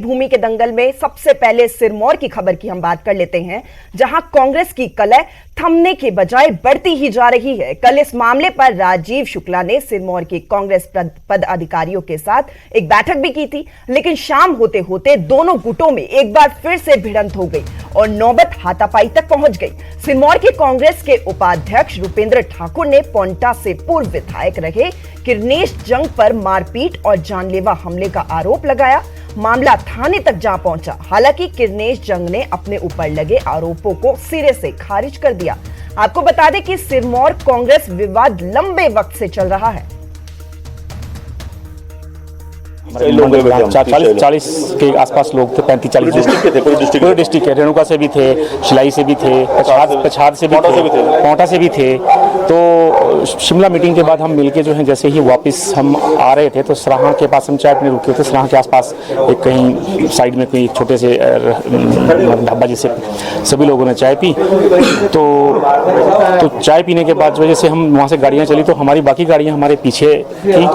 भूमि के दंगल में सबसे पहले सिरमौर की खबर की हम बात कर लेते हैं, जहां कांग्रेस की कलह थमने के बजाय बढ़ती ही जा रही है। कल इस मामले पर राजीव शुक्ला ने सिरमौर के कांग्रेस पदाधिकारियों के साथ एक बैठक भी की थी, लेकिन शाम होते होते दोनों गुटों में एक बार फिर से भिड़ंत हो गई और नौबत हाथापाई तक पहुंच गई। सिरमौर के कांग्रेस के उपाध्यक्ष रुपेंद्र ठाकुर ने पोंटा से पूर्व विधायक रहे किरनेश जंग पर मारपीट और जानलेवा हमले का आरोप लगाया। मामला थाने तक जा पहुंचा। हालांकि किरनेश जंग ने अपने ऊपर लगे आरोपों को सिरे से खारिज कर दिया। आपको बता दें कि सिरमौर कांग्रेस विवाद लंबे वक्त से चल रहा है। 40 के आसपास लोग थे, 35-40 पूरे डिस्ट्रिक्ट के, रेणुका से भी थे, शिलाई से भी थे, पछाद से भी थे, पोंटा से भी थे। तो शिमला मीटिंग के बाद हम मिलके जो है जैसे ही वापस हम आ रहे थे तो सराहां के पास हम चाय पीने रुके थे। सराहां के आसपास एक कहीं साइड में कोई छोटे से ढाबा जिससे सभी लोगों ने चाय पी। तो चाय पीने के बाद जैसे हम वहाँ से गाड़ियाँ चली तो हमारी बाकी गाड़ियाँ हमारे पीछे थी।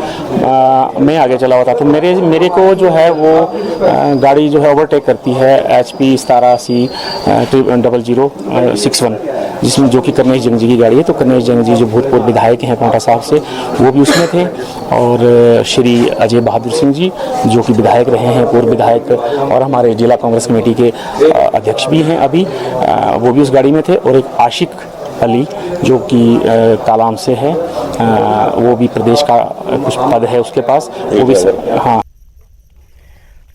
मैं आगे चला हुआ था तो मेरे को जो है वो गाड़ी जो है ओवरटेक करती है HP 17C0061, जिसमें जो कि करनेश जंग जी की गाड़ी है। तो करनेश जंग जी जो भूतपूर्व विधायक हैं पोंटा साहब से, वो भी उसमें थे, और श्री अजय बहादुर सिंह जी जो कि विधायक रहे हैं, पूर्व विधायक, और हमारे जिला कांग्रेस कमेटी के अध्यक्ष भी हैं अभी, वो भी उस गाड़ी में थे। और एक आशिक अली जो कि कालाम से है, वो भी प्रदेश का कुछ पद है उसके पास, वो भी हाँ।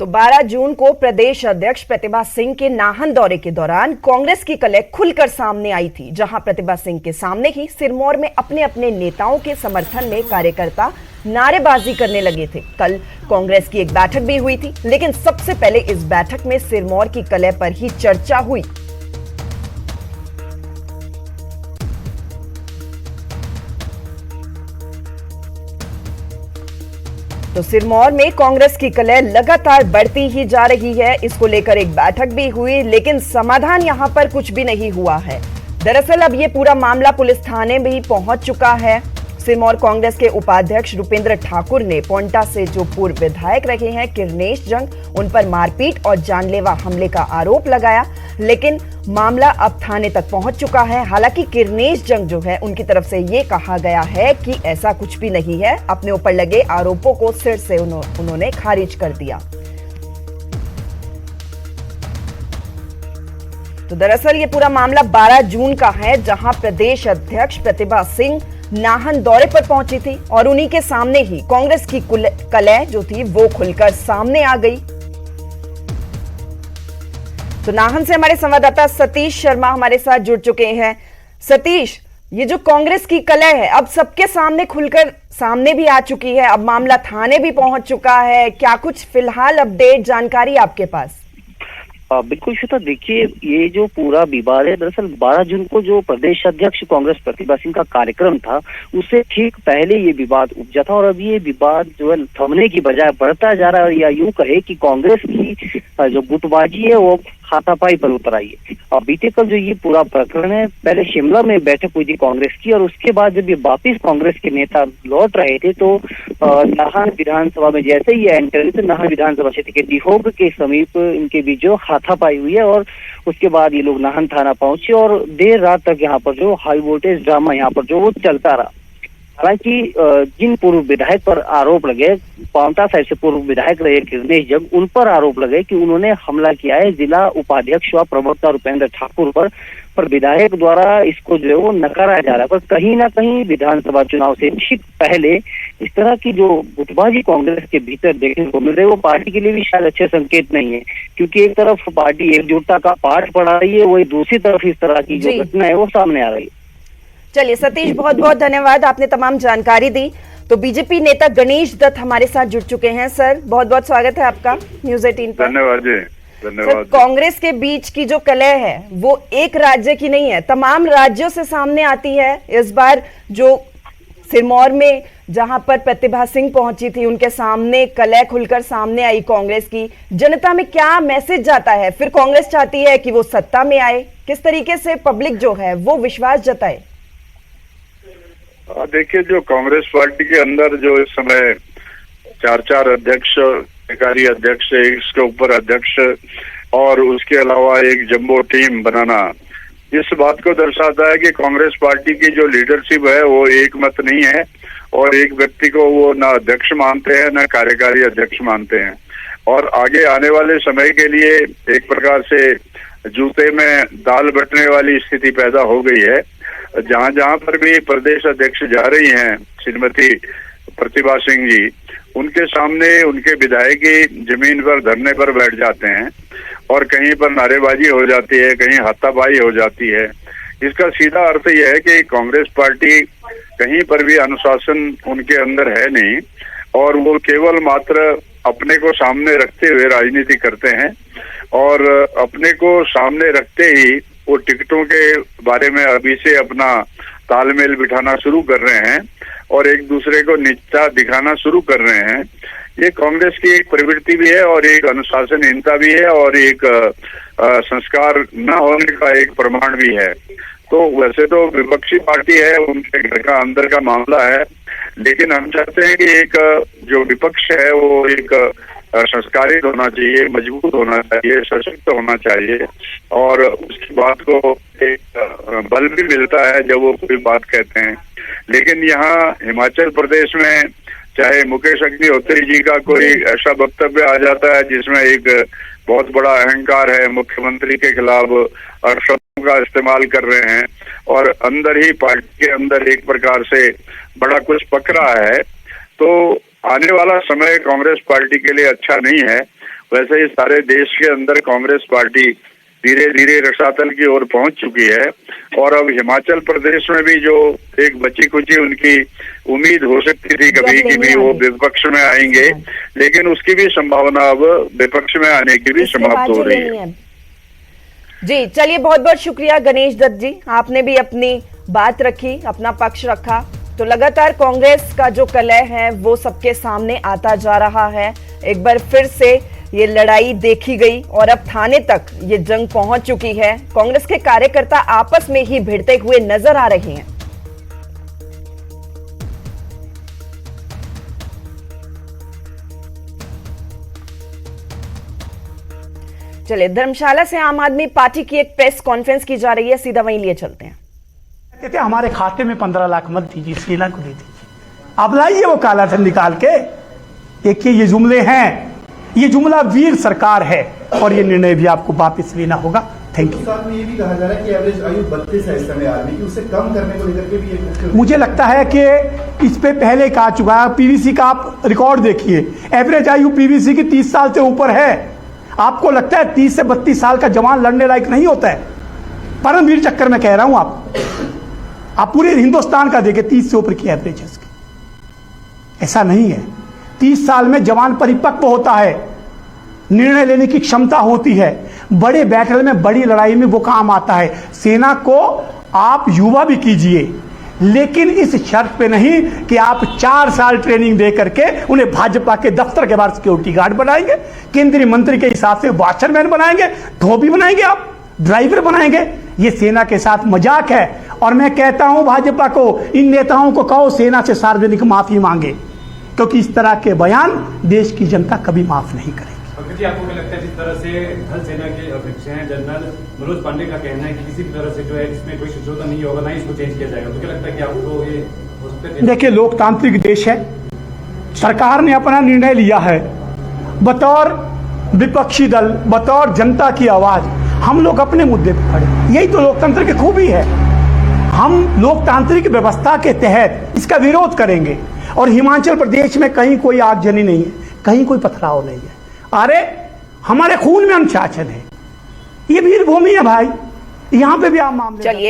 तो 12 जून को प्रदेश अध्यक्ष प्रतिभा सिंह के नाहन दौरे के दौरान कांग्रेस की कलह खुलकर सामने आई थी, जहां प्रतिभा सिंह के सामने ही सिरमौर में अपने अपने नेताओं के समर्थन में कार्यकर्ता नारेबाजी करने लगे थे। कल कांग्रेस की एक बैठक भी हुई थी, लेकिन सबसे पहले इस बैठक में सिरमौर की कलह पर ही चर्चा हुई। तो सिरमौर में कांग्रेस की कलह लगातार बढ़ती ही जा रही है। इसको लेकर एक बैठक भी हुई, लेकिन समाधान यहां पर कुछ भी नहीं हुआ है। दरअसल अब ये पूरा मामला पुलिस थाने में ही पहुंच चुका है। सिरमौर कांग्रेस के उपाध्यक्ष रुपेंद्र ठाकुर ने पोंटा से जो पूर्व विधायक रहे हैं किरनेश जंग, उन पर मारपीट और जानलेवा हमले का आरोप लगाया, लेकिन मामला अब थाने तक पहुंच चुका है। हालांकि किरनेश जंग जो है, उनकी तरफ से ये कहा गया है कि ऐसा कुछ भी नहीं है। अपने ऊपर लगे आरोपों को सिर से उन्होंने खारिज कर दिया। तो दरअसल ये पूरा मामला 12 जून का है, जहां प्रदेश अध्यक्ष प्रतिभा सिंह नाहन दौरे पर पहुंची थी और उन्हीं के सामने ही कांग्रेस की कलह जो थी वो खुलकर सामने आ गई। तो नाहन से हमारे संवाददाता सतीश शर्मा हमारे साथ जुड़ चुके हैं। सतीश, ये जो कांग्रेस की कलह है अब सबके सामने खुलकर सामने भी आ चुकी है, अब मामला थाने भी पहुंच चुका है, क्या कुछ फिलहाल अपडेट जानकारी आपके पास? बिल्कुल श्वेता, देखिए ये जो पूरा विवाद है, दरअसल 12 जून को जो प्रदेश अध्यक्ष कांग्रेस प्रतिभा सिंह का कार्यक्रम था उससे ठीक पहले ये विवाद उपजा था, और अब ये विवाद जो है थमने की बजाय बढ़ता जा रहा है। या यूं कहे कि कांग्रेस की जो गुटबाजी है वो हाथापाई पर उतर आई है। और बीते कल जो ये पूरा प्रकरण है, पहले शिमला में बैठक हुई थी कांग्रेस की, और उसके बाद जब ये वापिस कांग्रेस के नेता लौट रहे थे तो नाहन विधानसभा में जैसे ही एंटर हुए तो नाहन विधानसभा क्षेत्र के दिहोग के समीप इनके बीच जो हाथापाई हुई है, और उसके बाद ये लोग नाहन थाना पहुंचे और देर रात तक यहाँ पर जो हाई वोल्टेज ड्रामा यहाँ पर जो वो चलता रहा। हालांकि जिन पूर्व विधायक पर आरोप लगे, पांवटा साइड से पूर्व विधायक रहे किरनेश जंग, उन पर आरोप लगे कि उन्होंने हमला किया है जिला उपाध्यक्ष व प्रवक्ता रुपेंद्र ठाकुर पर विधायक द्वारा इसको जो है वो नकारा जा रहा है। पर कहीं ना कहीं विधानसभा चुनाव से ठीक पहले इस तरह की जो गुटबाजी कांग्रेस के भीतर देखने को मिल रही है वो पार्टी के लिए भी शायद अच्छे संकेत नहीं है, क्योंकि एक तरफ पार्टी एकजुटता का पाठ पढ़ा रही है, वही दूसरी तरफ इस तरह की जो घटना है वो सामने आ रही है। चलिए सतीश, बहुत बहुत धन्यवाद, आपने तमाम जानकारी दी। तो बीजेपी नेता गणेश दत्त हमारे साथ जुड़ चुके हैं। सर, बहुत बहुत स्वागत है आपका न्यूज़ 18 पर। धन्यवाद जी, धन्यवाद। कांग्रेस के बीच की जो कलह है वो एक राज्य की नहीं है, तमाम राज्यों से सामने आती है। इस बार जो सिरमौर में जहां पर प्रतिभा सिंह पहुंची थी, उनके सामने कलह खुलकर सामने आई कांग्रेस की। जनता में क्या मैसेज जाता है? फिर कांग्रेस चाहती है कि वो सत्ता में आए, किस तरीके से पब्लिक जो है वो विश्वास जताए? देखिए, जो कांग्रेस पार्टी के अंदर जो इस समय चार अध्यक्ष कार्यकारी अध्यक्ष, इसके ऊपर अध्यक्ष और उसके अलावा एक जंबो टीम बनाना इस बात को दर्शाता है कि कांग्रेस पार्टी की जो लीडरशिप है वो एक मत नहीं है और एक व्यक्ति को वो ना अध्यक्ष मानते हैं ना कार्यकारी अध्यक्ष मानते हैं। और आगे आने वाले समय के लिए एक प्रकार से जूते में दाल बटने वाली स्थिति पैदा हो गई है। जहां जहां पर भी प्रदेश अध्यक्ष जा रही हैं श्रीमती प्रतिभा सिंह जी, उनके सामने उनके विधायक जमीन पर धरने पर बैठ जाते हैं और कहीं पर नारेबाजी हो जाती है, कहीं हाथापाई हो जाती है। इसका सीधा अर्थ यह है कि कांग्रेस पार्टी कहीं पर भी अनुशासन उनके अंदर है नहीं और वो केवल मात्र अपने को सामने रखते हुए राजनीति करते हैं और अपने को सामने रखते ही वो टिकटों के बारे में अभी से अपना तालमेल बिठाना शुरू कर रहे हैं और एक दूसरे को नीचा दिखाना शुरू कर रहे हैं। ये कांग्रेस की एक प्रवृत्ति भी है और एक अनुशासनहीनता भी है और एक संस्कार न होने का एक प्रमाण भी है। तो वैसे तो विपक्षी पार्टी है, उनके घर का अंदर का मामला है, लेकिन हम चाहते हैं कि एक जो विपक्ष है वो एक संस्कारित होना चाहिए, मजबूत होना चाहिए, सशक्त होना चाहिए और उसकी बात को एक बल भी मिलता है जब वो कोई बात कहते हैं। लेकिन यहाँ हिमाचल प्रदेश में चाहे मुकेश अग्निहोत्री जी का कोई ऐसा वक्तव्य आ जाता है जिसमें एक बहुत बड़ा अहंकार है, मुख्यमंत्री के खिलाफ और शब्दों का इस्तेमाल कर रहे हैं और अंदर ही पार्टी के अंदर एक प्रकार से बड़ा कुछ पक रहा है, तो आने वाला समय कांग्रेस पार्टी के लिए अच्छा नहीं है। वैसे ही सारे देश के अंदर कांग्रेस पार्टी धीरे धीरे रसातल की ओर पहुंच चुकी है और अब हिमाचल प्रदेश में भी जो एक बची कुची उनकी उम्मीद हो सकती थी कभी कि भी वो विपक्ष में आएंगे, लेकिन उसकी भी संभावना अब विपक्ष में आने की भी समाप्त हो रही है। जी चलिए, बहुत बहुत शुक्रिया गणेश दत्त जी, आपने भी अपनी बात रखी, अपना पक्ष रखा। तो लगातार कांग्रेस का जो कलह है वो सबके सामने आता जा रहा है। एक बार फिर से ये लड़ाई देखी गई और अब थाने तक ये जंग पहुंच चुकी है। कांग्रेस के कार्यकर्ता आपस में ही भिड़ते हुए नजर आ रहे हैं। चलिए, धर्मशाला से आम आदमी पार्टी की एक प्रेस कॉन्फ्रेंस की जा रही है, सीधा वहीं लिए चलते हैं। कहते हमारे खाते में 15 लाख मत दीजिए, सेना को दे दीजिए, आप लाइए वो काला धन निकाल के। देखिए ये जुमले हैं, ये जुमला वीर सरकार है और ये निर्णय भी आपको वापस लेना होगा। Thank you. साथ में ये भी कहा जा रहा है कि एवरेज आयु 32 है इस समय आर्मी की, उसे कम करने को लेकर के भी एक मुझे लगता है कि इस पे पहले कहा चुका है। पीवीसी का आप रिकॉर्ड देखिए, एवरेज आयु पीवीसी की 30 साल से ऊपर है। आपको लगता है 30 से 32 साल का जवान लड़ने लायक नहीं होता है? परमवीर चक्कर में कह रहा हूं आप पूरे हिंदुस्तान का देखें, 30 से ऊपर की एवरेज है इसकी। ऐसा नहीं है, 30 साल में जवान परिपक्व होता है, निर्णय लेने की क्षमता होती है, बड़े बैटल में, बड़ी लड़ाई में वो काम आता है। सेना को आप युवा भी कीजिए, लेकिन इस शर्त पे नहीं कि आप 4 साल ट्रेनिंग दे करके उन्हें भाजपा के दफ्तर के बाहर सिक्योरिटी गार्ड बनाएंगे, केंद्रीय मंत्री के हिसाब से वॉचरमैन बनाएंगे, धोबी बनाएंगे, आप ड्राइवर बनाएंगे। ये सेना के साथ मजाक है। और मैं कहता हूं भाजपा को, इन नेताओं को कहो सेना से सार्वजनिक माफी मांगे, क्योंकि इस तरह के बयान देश की जनता कभी माफ नहीं करेगी। आपको क्या लगता है जिस तरह से थल सेना के अध्यक्ष हैं जनरल मनोज पांडे का कहना है कि किसी भी तरह से जो है इसमें कोई संशोधन नहीं होगा, ना इसको चेंज किया जाएगा, तो क्या लगता है कि आपको ये हो सकता है? देखिए लोकतांत्रिक देश है, सरकार ने अपना निर्णय लिया है, बतौर विपक्षी दल, बतौर जनता की आवाज हम लोग अपने मुद्दे पर खड़े। यही तो लोकतंत्र की खूबी है। हम लोकतांत्रिक व्यवस्था के तहत इसका विरोध करेंगे और हिमाचल प्रदेश में कहीं कोई आगजनी नहीं है, कहीं कोई पथराव नहीं है। अरे हमारे खून में अनुशासन है, ये वीर भूमि है भाई, यहां पे भी आप मामले। चलिए।